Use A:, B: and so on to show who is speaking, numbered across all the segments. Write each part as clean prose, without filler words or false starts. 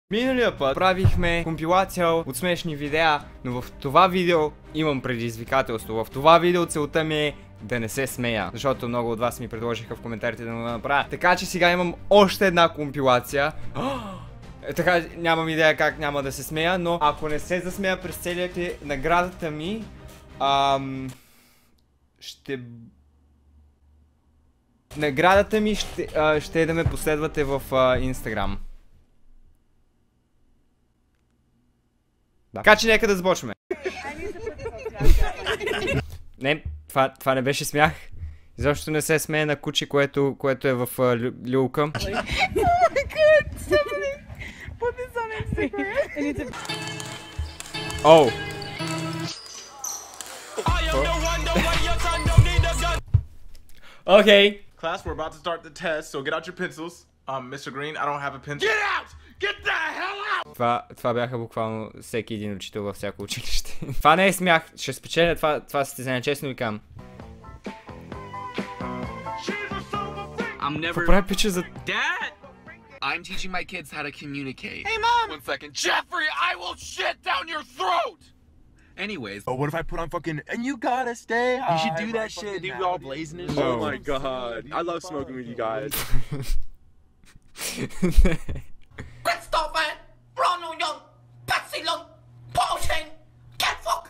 A: Миналия път правихме компилация от смешни видеа, но в това видео имам предизвикателство. В това видео целта ми е да не се смея, защото много от вас ми предложиха в коментарите да го направя. Така че сега имам още една компилация. Така нямам идея как няма да се смея, но ако не се засмея през целия клип, наградата ми Наградата ми ще е да ме последвате в Инстаграм. Да. Така че нека да започваме. Не, това не беше смях. Изобщо не се смее на куче, което е в люлка. Оу! Okay.
B: Class, we're about to start the test, so get out your pencils. Mr. Green, I don't have a pencil. Get out! Get the hell out!
A: Това бяха буквално всеки един учител във всяко училище. Това не е смях, ще спечеля това състезание, честно ви казвам. Какво прави пича за...
C: Dad! I'm teaching my kids how to communicate. Hey, Mom! 1 second. Jeffrey, I will shit down your throat! Anyways.
B: Oh, what if I put on fucking, and you gotta stay high?
C: You should do that shit, dude. We're all blazing and shit.
B: Oh my god. I love smoking with you guys.
D: Christopher, Ronald Young, Patsy Long, Paul Cheng, Cat Fuck!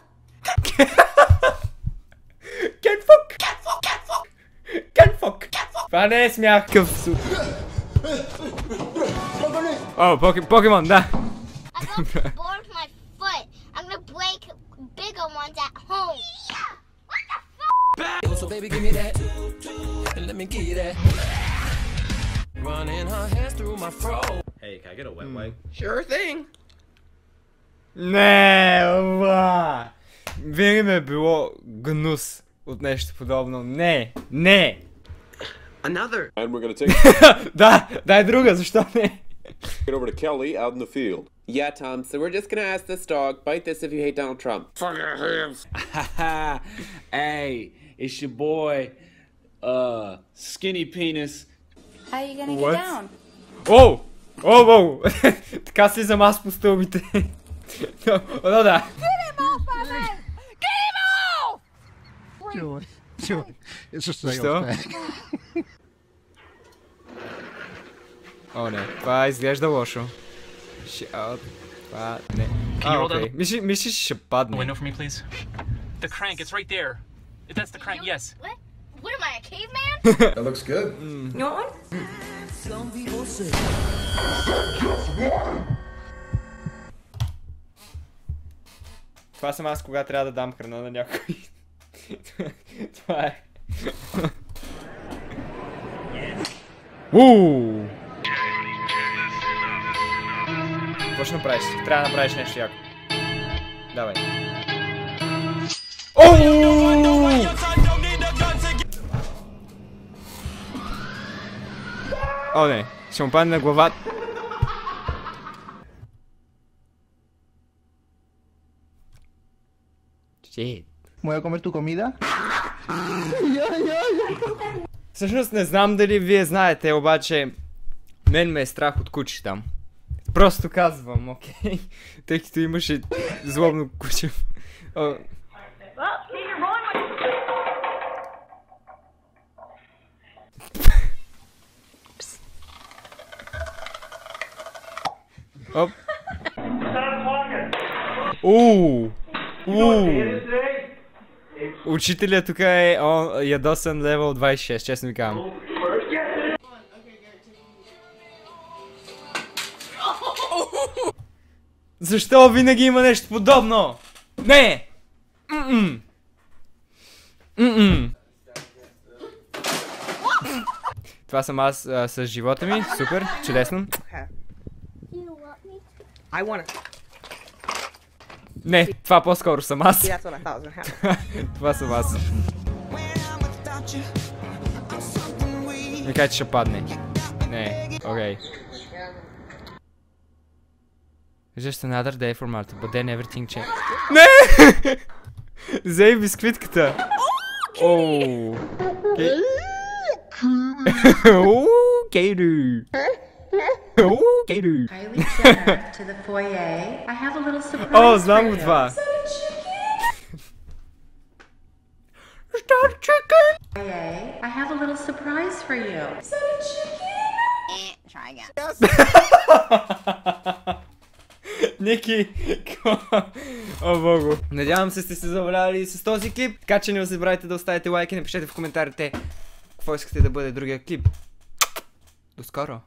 A: Cat fuck!
D: Cat Fuck! Cat Fuck!
A: Cat fuck! Това не е смях къв. О, покемон, да.
E: I got bored with my foot. I'm gonna break bigger ones at home. What the fuck?
F: So baby, give me that, and let me get you that. Running her hands through my fro.
B: Hey, can I get a wet wipe?
C: Sure thing.
A: Не, ва! Винаги ме е било гнус от нещо подобно. Не!
C: Another.
G: And we're gonna take
A: Да, дай друга, защо не?
G: it over to Kelly out in the field.
H: Yeah, Tom, so we're just gonna ask this dog, bite this if you hate Donald Trump.
C: Fuck your hands. Hey, it's your boy, Skinny Penis.
I: How are you gonna
A: What?
I: get down?
A: Оу! Така слизам аз по стълбите. Но да.
I: Get him off my leg! Get him off!
J: Julie, it's just a
A: Що? О, не, това изглежда лошо. Това не. Окей. Мислиш, ще падне.
K: Window for me, please. The crank, it's right there. That's the crank, yes.
E: What am I, a caveman?
B: That looks good.
I: You want one?
F: Some people say.
A: Това съм аз, кога трябва да дам храна на някой. Това е. Какво ще направиш? Трябва да направиш нещо яко. Давай. О, не. Ще му падне на главата. Shit.
J: ¿Voy a comer tu comida?
A: Всъщност не знам дали вие знаете, обаче мен ме е страх от кучета. Просто казвам, окей? Тъй като имаше злобно куче. Оп. Учителя тук е ядосан левел 26, честно ви казвам. Защо винаги има нещо подобно? Не! Това съм аз с живота ми, супер, чудесно. Не, това по-скоро съм аз. Това съм аз. Не кажа, че ще падне. Не, окей. Just another day for Marta, but then everything changed. Не! Взей бисквитката. Oh. Katie. Katie.
L: Kylie Jenner to the foyer. I have a little surprise
A: Oh,
L: for
A: znam
L: you.
A: go dwa.
L: Is that a chicken? Foyer. I have a little surprise for you. Is that a chicken?
E: Try again.
A: Ники, о богу. Надявам се сте се забавлявали с този клип, така че не забравяйте да оставите лайк и напишете в коментарите какво искате да бъде другия клип. До скоро!